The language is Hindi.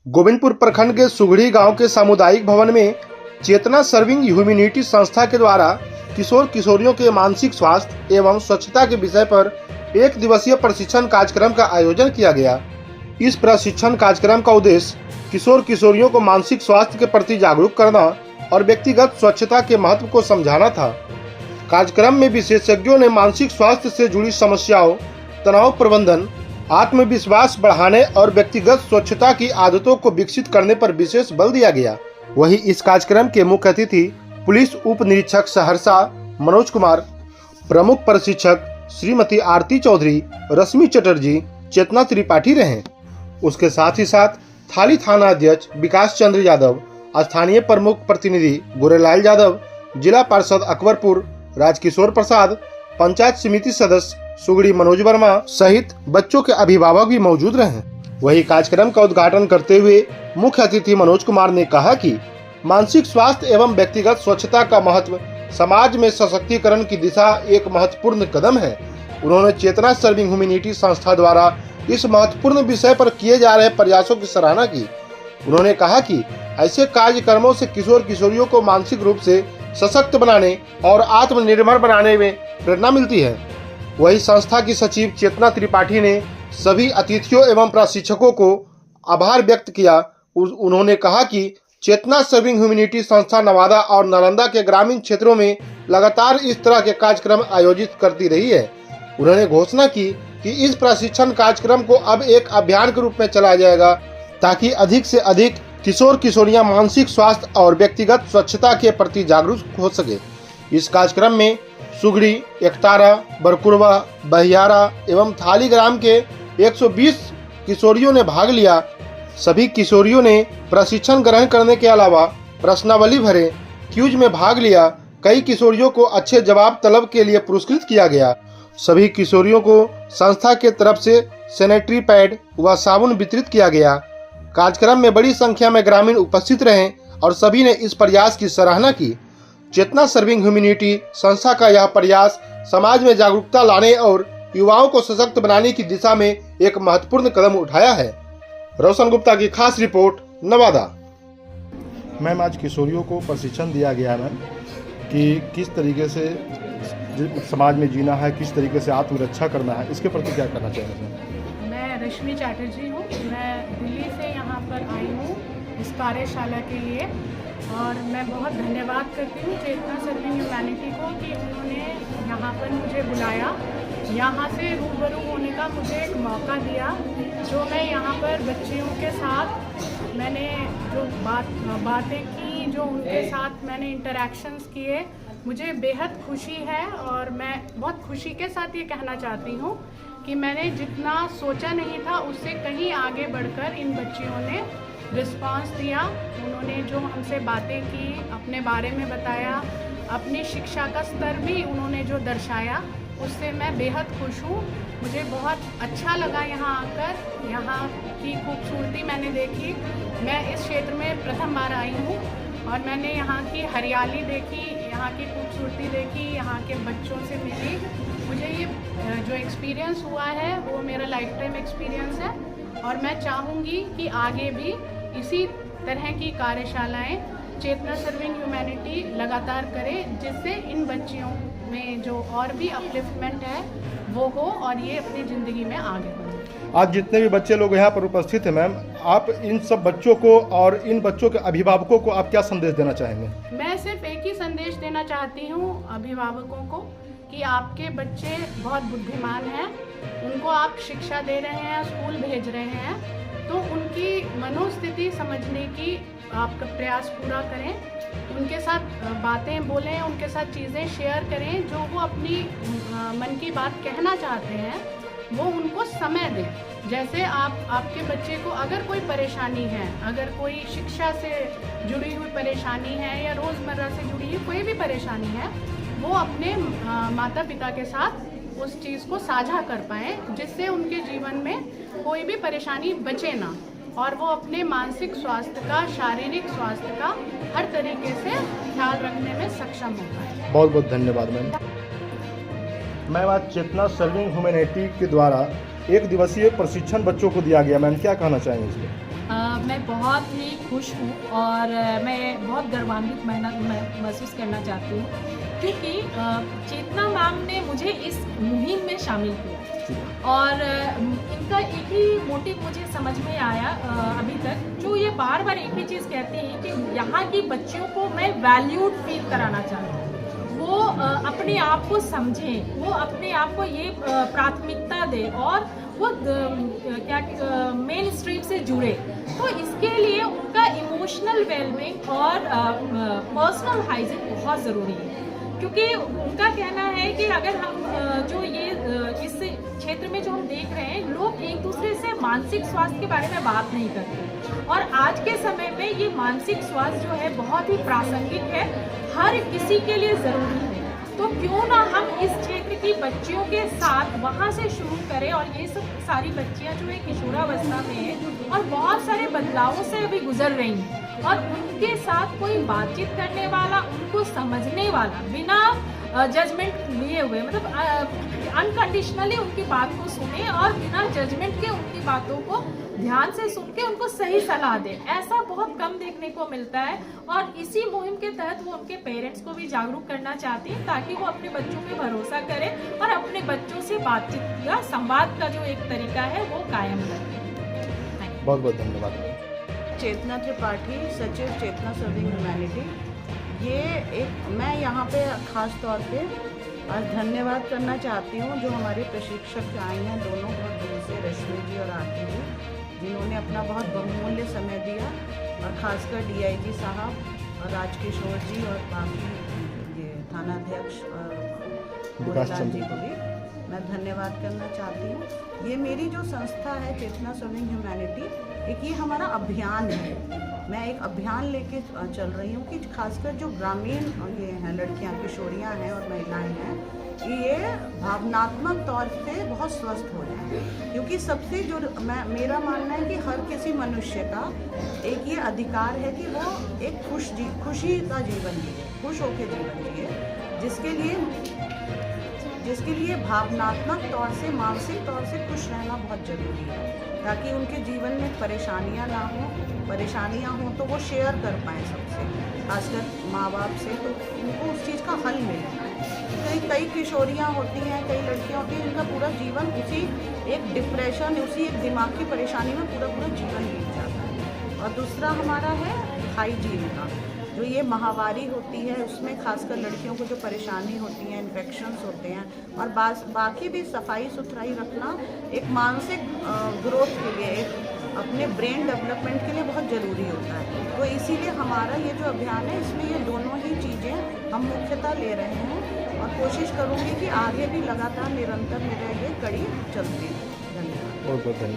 गोविंदपुर प्रखंड के सुगड़ी गांव के सामुदायिक भवन में चेतना सर्विंग ह्यूमैनिटी संस्था के द्वारा किशोर किशोरियों के मानसिक स्वास्थ्य एवं स्वच्छता के विषय पर एक दिवसीय प्रशिक्षण कार्यक्रम का आयोजन किया गया। इस प्रशिक्षण कार्यक्रम का उद्देश्य किशोर किशोरियों को मानसिक स्वास्थ्य के प्रति जागरूक करना और व्यक्तिगत स्वच्छता के महत्व को समझाना था। कार्यक्रम में विशेषज्ञों ने मानसिक स्वास्थ्य से जुड़ी समस्याओं, तनाव प्रबंधन, आत्मविश्वास बढ़ाने और व्यक्तिगत स्वच्छता की आदतों को विकसित करने पर विशेष बल दिया गया। वहीं इस कार्यक्रम के मुख्य अतिथि पुलिस उप निरीक्षक सहरसा मनोज कुमार, प्रमुख प्रशिक्षक श्रीमती आरती चौधरी, रश्मि चटर्जी, चेतना त्रिपाठी रहे। उसके साथ ही साथ थाली थाना अध्यक्ष विकास चंद्र यादव, स्थानीय प्रमुख प्रतिनिधि गोरेलाल यादव, जिला पार्षद अकबरपुर राजकिशोर प्रसाद, पंचायत समिति सदस्य सुगड़ी मनोज वर्मा सहित बच्चों के अभिभावक भी मौजूद रहे। वही कार्यक्रम का उद्घाटन करते हुए मुख्य अतिथि मनोज कुमार ने कहा कि मानसिक स्वास्थ्य एवं व्यक्तिगत स्वच्छता का महत्व समाज में सशक्तिकरण की दिशा एक महत्वपूर्ण कदम है। उन्होंने चेतना सर्विंग ह्यूमैनिटी संस्था द्वारा इस महत्वपूर्ण विषय पर किए जा रहे प्रयासों की सराहना की। उन्होंने कहा कि ऐसे कार्यक्रमों से किशोर किशोरियों को मानसिक रूप से सशक्त बनाने और आत्मनिर्भर बनाने में प्रेरणा मिलती है। वही संस्था की सचिव चेतना त्रिपाठी ने सभी अतिथियों एवं प्रशिक्षकों को आभार व्यक्त किया। उन्होंने कहा कि चेतना सर्विंग ह्यूमैनिटी संस्था नवादा और नालंदा के ग्रामीण क्षेत्रों में लगातार इस तरह के कार्यक्रम आयोजित करती रही है। उन्होंने घोषणा की कि इस प्रशिक्षण कार्यक्रम को अब एक अभियान के रूप में चलाया जाएगा ताकि अधिक से अधिक किशोर किशोरियां मानसिक स्वास्थ्य और व्यक्तिगत स्वच्छता के प्रति जागरूक हो सके। इस कार्यक्रम में सुगड़ी, एकतारा, बरकुरवा, बहियारा एवं थाली ग्राम के 120 किशोरियों ने भाग लिया। सभी किशोरियों ने प्रशिक्षण ग्रहण करने के अलावा प्रश्नावली भरे, क्यूज में भाग लिया। कई किशोरियों को अच्छे जवाब तलब के लिए पुरस्कृत किया गया। सभी किशोरियों को संस्था के तरफ से सैनिटरी पैड व साबुन वितरित किया गया। कार्यक्रम में बड़ी संख्या में ग्रामीण उपस्थित रहे और सभी ने इस प्रयास की सराहना की। चेतना सर्विंग ह्यूमैनिटी संस्था का यह प्रयास समाज में जागरूकता लाने और युवाओं को सशक्त बनाने की दिशा में एक महत्वपूर्ण कदम उठाया है। रोशन गुप्ता की खास रिपोर्ट, नवादा। मैम, आज किशोरियों को प्रशिक्षण दिया गया मैम कि किस तरीके से समाज में जीना है, किस तरीके से आत्मरक्षा करना है, इसके प्रति क्या करना चाहिए? मैं रश्मि चटर्जी हूँ। मैं दिल्ली से यहाँ पर आई हूँ इस कार्यशाला के लिए और मैं बहुत धन्यवाद करती हूँ चेतना सर्विंग ह्यूमैनिटी को कि उन्होंने यहाँ पर मुझे बुलाया, यहाँ से रूबरू होने का मुझे एक मौका दिया। जो मैं यहाँ पर बच्चियों के साथ मैंने जो बातें की, जो उनके साथ मैंने इंटरेक्शंस किए, मुझे बेहद खुशी है और मैं बहुत खुशी के साथ ये कहना चाहती हूँ कि मैंने जितना सोचा नहीं था उससे कहीं आगे बढ़कर इन बच्चियों ने रिस्पांस दिया। उन्होंने जो हमसे बातें की, अपने बारे में बताया, अपनी शिक्षा का स्तर भी उन्होंने जो दर्शाया, उससे मैं बेहद खुश हूँ। मुझे बहुत अच्छा लगा यहाँ आकर। यहाँ की खूबसूरती मैंने देखी। मैं इस क्षेत्र में प्रथम बार आई हूँ और मैंने यहाँ की हरियाली देखी, यहाँ की खूबसूरती देखी, यहाँ के बच्चों से मिली। मुझे ये जो एक्सपीरियंस हुआ है वो मेरा लाइफ टाइम एक्सपीरियंस है और मैं चाहूँगी कि आगे भी इसी तरह की कार्यशालाएं चेतना सर्विंग ह्यूमैनिटी लगातार करे, जिससे इन बच्चियों में जो और भी अपलिफ्टमेंट है वो हो और ये अपनी ज़िंदगी में आगे बढ़े। आज जितने भी बच्चे लोग यहाँ पर उपस्थित हैं मैम, आप इन सब बच्चों को और इन बच्चों के अभिभावकों को आप क्या संदेश देना चाहेंगे? मैं सिर्फ एक ही संदेश देना चाहती हूँ अभिभावकों को कि आपके बच्चे बहुत बुद्धिमान हैं, उनको आप शिक्षा दे रहे हैं, स्कूल भेज रहे हैं, तो उनकी मनोस्थिति समझने की आपका प्रयास पूरा करें। उनके साथ बातें बोलें, उनके साथ चीज़ें शेयर करें, जो वो अपनी मन की बात कहना चाहते हैं वो उनको समय दें। जैसे आपके बच्चे को अगर कोई परेशानी है, अगर कोई शिक्षा से जुड़ी हुई परेशानी है या रोज़मर्रा से जुड़ी हुई कोई भी परेशानी है, वो अपने माता पिता के साथ उस चीज़ को साझा कर पाएँ, जिससे उनके जीवन में कोई भी परेशानी बचे ना और वो अपने मानसिक स्वास्थ्य का, शारीरिक स्वास्थ्य का हर तरीके से ख्याल रखने में सक्षम हो पाए। बहुत बहुत धन्यवाद मैम। मैम, आज चेतना सर्विंग ह्यूमैनिटी के द्वारा एक दिवसीय प्रशिक्षण बच्चों को दिया गया। मैम, क्या कहना चाहेंगे इसमें? मैं बहुत ही खुश हूँ और मैं बहुत गर्वान्वित महसूस करना चाहती हूँ क्योंकि चेतना मैम ने मुझे इस मुहिम में शामिल किया और इनका एक ही मोटिव मुझे समझ में आया अभी तक, जो ये बार बार एक ही चीज़ कहते हैं कि यहाँ की बच्चियों को मैं वैल्यूड फील कराना चाहती हूँ, वो अपने आप को समझें, वो अपने आप को ये प्राथमिकता दे और वो मेन स्ट्रीम से जुड़े। तो इसके लिए उनका इमोशनल वेलबींग और पर्सनल हाइजीन बहुत ज़रूरी है, क्योंकि उनका कहना है कि अगर हम जो ये इस क्षेत्र में जो हम देख रहे हैं, लोग एक दूसरे से मानसिक स्वास्थ्य के बारे में बात नहीं करते और आज के समय में ये मानसिक स्वास्थ्य जो है बहुत ही प्रासंगिक है, हर किसी के लिए ज़रूरी है। तो क्यों ना हम इस क्षेत्र की बच्चियों के साथ वहाँ से शुरू करें और ये सब सारी बच्चियाँ जो है किशोरावस्था में हैं और बहुत सारे बदलावों से अभी गुजर रही हैं और उनके साथ कोई बातचीत करने वाला, उनको समझने वाला, बिना जजमेंट लिए हुए, मतलब अनकंडीशनली उनकी बात को सुने और बिना जजमेंट के उनकी बातों को ध्यान से सुन के उनको सही सलाह दे, ऐसा बहुत कम देखने को मिलता है। और इसी मुहिम के तहत वो उनके पेरेंट्स को भी जागरूक करना चाहती हैं ताकि वो अपने बच्चों पे भरोसा करें और अपने बच्चों से बातचीत या संवाद का जो एक तरीका है वो कायम करें। बहुत बहुत धन्यवाद। चेतना त्रिपाठी, सचिव चेतना सर्विंग ह्यूमैनिटी। ये एक मैं यहाँ पे ख़ास तौर पे आज धन्यवाद करना चाहती हूँ जो हमारे प्रशिक्षक आए हैं दोनों बहुत दूर से, रश्मि जी और आरती जी, जिन्होंने अपना बहुत बहुमूल्य समय दिया, और ख़ासकर डीआईजी साहब और राजकिशोर जी और बाकी ये थानाध्यक्ष मोहनलाल जी को भी मैं धन्यवाद करना चाहती हूँ। ये मेरी जो संस्था है चेतना सर्विंग ह्यूमैनिटी, एक ये हमारा अभियान है। मैं एक अभियान लेके चल रही हूँ कि खासकर जो ग्रामीण ये हैं लड़कियाँ, किशोरियाँ हैं और महिलाएं हैं, ये भावनात्मक तौर पे बहुत स्वस्थ हो जाएं, क्योंकि सबसे जो मेरा मानना है कि हर किसी मनुष्य का एक ये अधिकार है कि वो एक खुशी का जीवन जिए, खुश होकर जीवन जिए, जिसके लिए भावनात्मक तौर से, मानसिक तौर से खुश रहना बहुत ज़रूरी है, ताकि उनके जीवन में परेशानियां ना हो, परेशानियां हों तो वो शेयर कर पाएँ सबसे, खासकर माँ बाप से, तो उनको उस चीज़ का हल मिले। कई किशोरियां होती हैं, कई लड़कियां होती हैं जिनका पूरा जीवन उसी एक डिप्रेशन, उसी एक दिमागी परेशानी में पूरा जीवन बीत जाता है। और दूसरा हमारा है हाइजीन का, जो ये माहवारी होती है उसमें खासकर लड़कियों को जो परेशानी होती है, इन्फेक्शंस होते हैं, और बाकी भी सफाई सुथराई रखना एक मानसिक ग्रोथ के लिए, एक अपने ब्रेन डेवलपमेंट के लिए बहुत ज़रूरी होता है। तो इसीलिए हमारा ये जो अभियान है इसमें ये दोनों ही चीज़ें हम मुख्यतः ले रहे हैं और कोशिश करूँगी कि आगे भी लगातार निरंतर मेरा ये कड़ी चलती है। धन्यवाद। बहुत बहुत धन्यवाद।